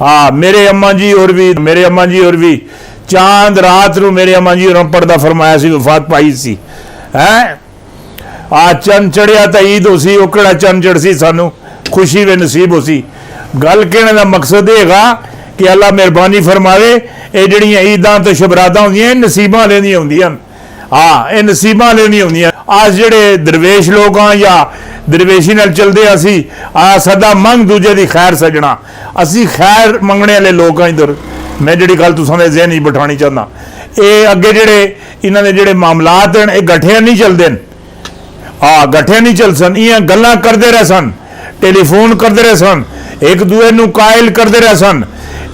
हाँ मेरे अम्मा जी और भी चांद रात ਨੂੰ मेरे अम्मा जी और पर्दा फरमाया सी वफात पाई सी है आ चंद चढ़िया तो ईद हो सी ओकड़ा चंद चढ़सी सानू खुशी वे नसीब हो सी गल कहने का मकसद है कि अल्लाह मेहरबानी फरमावे ये जड़ियाँ ईदां तो शबरातां होंदियां नसीबां लेंदियां होंदियां हाँ ये नसीबां लेंदियां होंदियां अस जेड़े दरवेश लोग हाँ या दरवेशी नाल चलते असी सदा मंग दूजे की खैर सजना असी खैर मंगने वाले लोग हाँ इधर मैं जी गल तुसां दे ज़हन च बिठानी चाहना ये अगे जेड़े इन्हां दे जेड़े मामलात हैं ये गठिया नहीं चलते हाँ गठिया नहीं चल सन इं गल्लां करते रह सन टेलीफोन करते रह सन एक दूए नूं कायल करते रह सन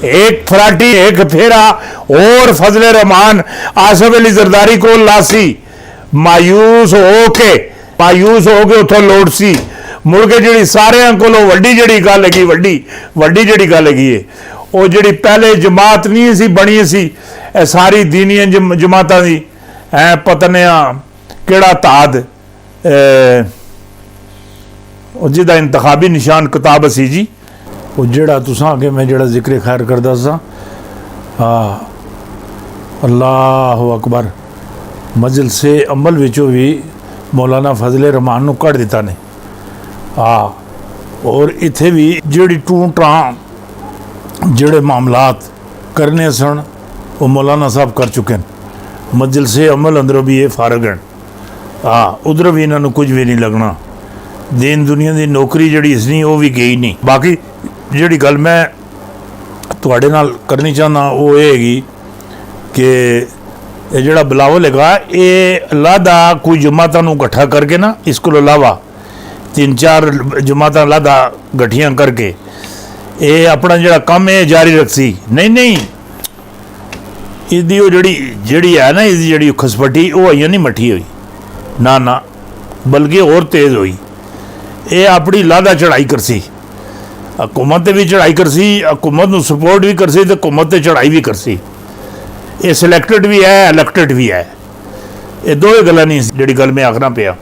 एक फराटी एक फेरा और फजले रहमान आसफ अली जरदारी को लासी मायूस हो के उथों लोट सी मुड़ के जी सारियां कोलों वड्डी जिहड़ी गल हैगी वड्डी जिहड़ी गल हैगी है वो जिहड़ी पहले जमात नहीं सी बनी सी सारी दीनिया जमातां दी पतनिया किहड़ा ताद जिहदा इंतखाबी निशान किताब सी जी वो जिहड़ा तुसां अगे मैं जिहड़ा जिक्र खैर करदा सा अल्लाह अकबर मजलिसे अमल विचों भी मौलाना फजले रहमान नूं कढ़ दिता ने और इत्थे भी जिहड़ी टूं टां जिहड़े मामलात करने सन वो मौलाना साहब कर चुके हैं मजलिसे अमल अंदरों भी ये फारग हैं उधर भी इन्होंने कुछ भी नहीं लगना दीन दुनिया की नौकरी जिहड़ी इसनी वो भी गई नहीं बाकी जिहड़ी गल मैं तुहाडे नाल करनी चाहना वो ये हैगी कि ये जिहड़ा बिलावल हैगा ये अलादा कोई जमातां नूं इकट्ठा करके ना इस कोलों इलावा 3-4 जमातां अलादा गठियां करके ये अपना जिहड़ा काम है जारी रखसी नहीं इसदी वो जिहड़ी है ना इसदी जिहड़ी खसपटी वो अजें नहीं मठी हुई ना बल्कि और तेज़ हुई ये अपनी लादा चढ़ाई करसी हुकूमत भी चढ़ाई करसी हुकूमत नूं सपोर्ट भी करसी तो हुकूमत ते चढ़ाई भी करसी ये सिलैक्टेड भी है इलैक्टेड भी है ये दो गल्लां नहीं जिहड़ी गल मैं आखना पिया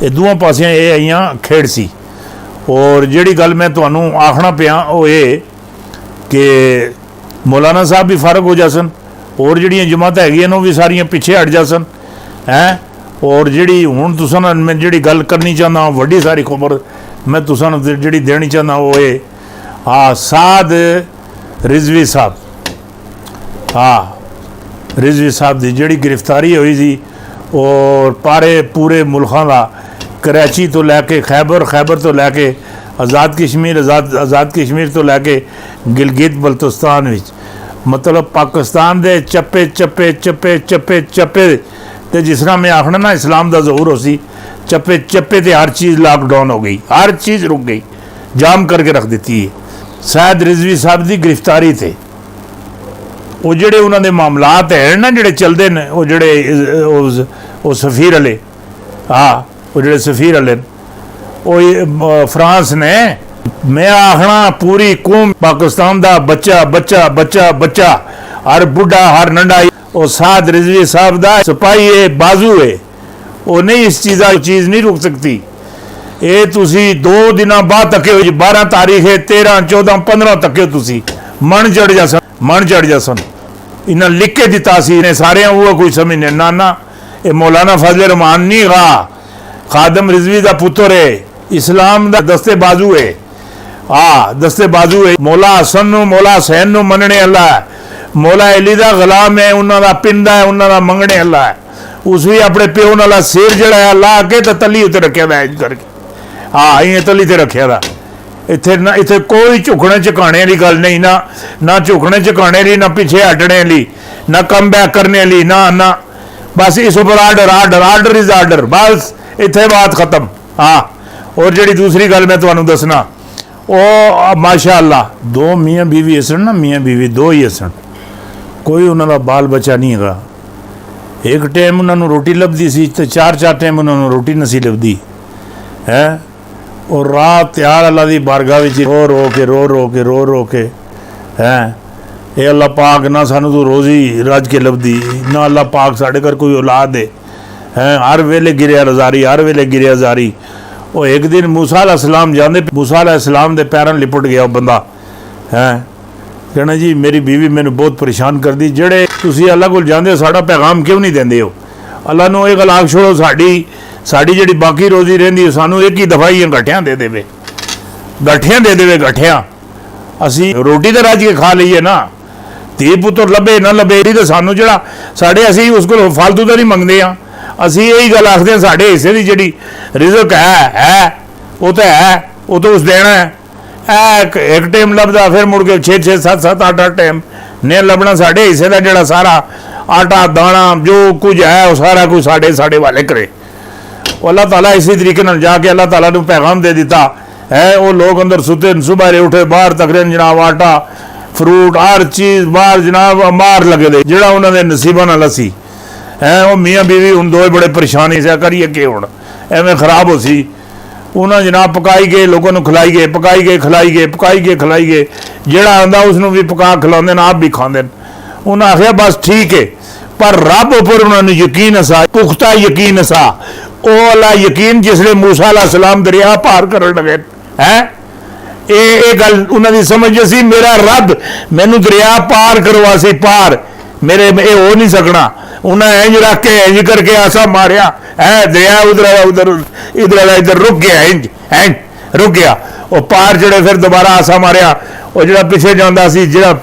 ये दोवां पासियां ये आईयां खेड़ सी और जिहड़ी गल मैं तुहानूं आखना पिया वो ये कि मौलाना साहब भी फारग हो जासन और जिहड़ियां जमातां हैगियां वो भी सारियां पिछे हट जासन हैं और जिहड़ी हुण तुसां नाल मैं जिहड़ी गल करनी चाहना वड्डी सारी खबर मैं तुसां नूं जिहड़ी देनी चाहना वो ये साद रिजवी साहब रिजवी साहब की जिहड़ी गिरफ्तारी हुई थी और पूरे मुल्कां दा कराची तो लैके खैबर तो लैके आज़ाद कश्मीर तो लैके गिलगित बल्तिस्तान विच मतलब पाकिस्तान दे चप्पे ते जिस तरह मैं आखना ना इस्लाम का ज़हूर हो सी चप्पे ते हर चीज़ लॉकडाउन हो गई हर चीज़ रुक गई जाम करके रख दी है सैयद रिजवी साहब की गिरफ्तारी थे वो जिहड़े उन्होंने मामलात है ना जिहड़े चलते हैं वो जिहड़े वो सफीर वाले वो जिहड़े सफीर वाले वो फ्रांस ने मैं आखना पूरी कौम पाकिस्तान का बच्चा हर बुढ़ा हर नंढा वो साद रिजवी साहब का सिपाही है बाजू है वो नहीं इस चीज़ नहीं रुक सकती ये तुसी 2 दिन बाद तके 12 तारीख है 13 14 15 तके तुसी मन चढ़ जासन इन्हें लिख के दिता सी इन्हें सारे वो कोई समझने ना ये मौलाना फजले रहमान नहीं रहा खादम रिजवी का पुत्र है इस्लाम का दस्ते बाजू है दस्ते बाजू है मौला हसन मौला हुसैन नूं मनने अल्लाह है मौला अली का गुलाम है उन्होंने पिंदा है उन्होंने मंगने अल्लाह है उस भी अपने प्यो नाल सिर जड़ा है ला के तो तली उत्ते रखिया इंज करके इं तली ते रखिया दा इत्थे कोई झुकने झकाने वाली गल नहीं ना झुकने झकाने वाली ना पिछे हटने वाली ना कम बैक करने वाली ना बस इस उपर आर्डर इज आर्डर बस इत्थे बात खत्म और जी दूसरी गल मैं तुहानूं दसना वो माशा अल्लाह 2 मियाँ बीवी हसन ना मियाँ बीवी 2 ही हसन कोई उन्होंने बाल बच्चा नहीं है एक टाइम उन्होंने रोटी लभदी सी तो 4 टाइम उन्होंने रोटी नहीं सी लभदी है और रात त्यार अल्लाह की बारगाह रो के हैं ये अल्लाह पाक ना सानू तो रोज़ी रज के लभदी ना अल्लाह पाक साढ़े घर कोई औलाद है हर वेले गिरिया जारी वो एक दिन मूसा अलैहिस्सलाम जाते मूसा अलैहिस्सलाम दे पैरों लिपट गया बंदा है कहना जी मेरी बीवी मैंने बहुत परेशान कर दी, जेड़े तुसी अल्लाह को जाते हो साड़ा पैगाम क्यों नहीं देंदे हो? अल्लाह नूं ये गल आख छोड़ो, साड़ी जिहड़ी बाकी रोजी रहिंदी सानू एक ही दफा ही गठियां दे देवे, गठियां असी रोटी तो रज के खा लीए ना, धी पुत्र लभे ना लभे तो सानू जड़ा साढ़े असी उस को फालतू तो नहीं मंगते हाँ, असी यही गल आखते हैं साढ़े हिस्से की जिहड़ी रिजक है वो तो उस देना है। एक टाइम लभदा फिर मुड़ के 6-6 7-7 8-8 टाइम ने लभना, साढ़े हिस्से का जड़ा सारा आटा दाना जो कुछ है वो सारा कुछ साढ़े वाले करे। अल्लाह ताला इसी तरीके नाल जाके अल्लाह ताला ने पैगाम दे दिता है। वो लोग अंदर सुते सुबह उठे बाहर तकरीबन जनाब आटा फ्रूट हर चीज़ बाहर जनाब मार लगे दे, जड़ा उन्होंने नसीबा नाल असी है। वो मियाँ बीवी हूँ दो बड़े परेशानी से करिए कि हूँ एवं खराब हो सी। उन्हें जनाब पकाई गए, लोगों को खिलाई गए, पकाई गए, जड़ा आंदा उसनों भी पका खिलाते आप भी खाते। उन्हें आखिया बस ठीक है, पर रब उपर उन्होंने यकीन असा, पुख्ता यकीन असा। ओ अल्लाह यकीन जिसले मूसा अलैहिस्सलाम दरिया पार कर लगे है, ये गल उन्होंने समझ सी मेरा रब मैनू दरिया पार करवा सी, पार मेरे ये हो नहीं सकना। उन्हें इंज रख के इंज करके आसा मारिया है, दरिया उधर आया इधर रुक गया, इंज रुक गया। वो पार जड़े फिर दोबारा आसा मारिया, वो जो पिछे जाता सी, जो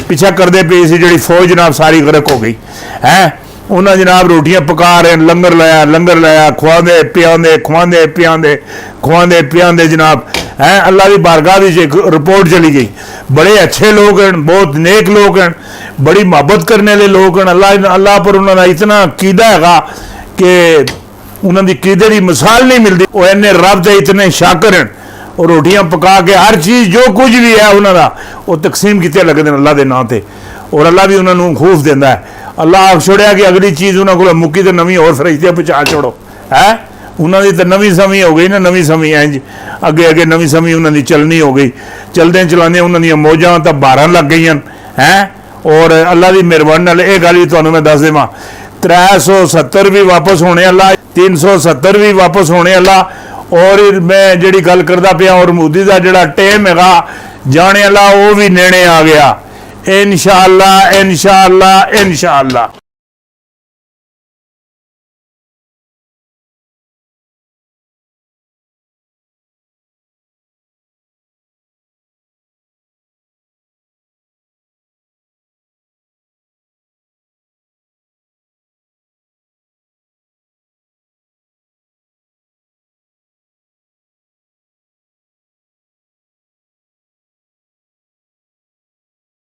पिछा करते पे सी जी फौज जनाब सारी गरक हो गई है। उन्हें जनाब रोटियां पका रहे, लंगर लाया खुआंदे पियादे जनाब है। अल्लाह की बारगाह एक रिपोर्ट चली गई, बड़े अच्छे लोग हैं, बहुत नेक लोग हैं, बड़ी मोहब्बत करने वाले लोग हैं। अल्लाह पर उन्होंने इतना कीदा है कि उन्होंने कीदे की मिसाल नहीं मिलती। वो इन्ने रब से इतने शाकर हैं, और रोटियां पका के हर चीज़ जो कुछ भी है उन्होंने वो तकसीम किते लगते हैं अल्लाह के नाम से, और अल्लाह भी उन्होंने खूफ देता है। अल्लाह आख छोड़िया कि अगली चीज़ उन्होंने को मुक्की तो नवी और फरिश्ते पहुँचा छोड़ो है। उन्होंने तो नवी समी हो गई ना, नवी समी इंज अगे नवी समी उन्होंने चलनी हो गई। चलते चलाने उन्होंने मौजा तो 12 लग गई हैं। और अल्लाह की मेहरबानी नाल ये गल भी तुहानूं मैं दस देवां, 370 भी वापस होने अल्लाह, 370 भी वापस होने अल्लाह। और मैं जिहड़ी गल करदा पिया और मोदी का जिहड़ा टाइम हैगा जाने अल्लाह वो भी नेड़े आ गया। इंशाअल्लाह इंशाअल्लाह इंशाअल्लाह।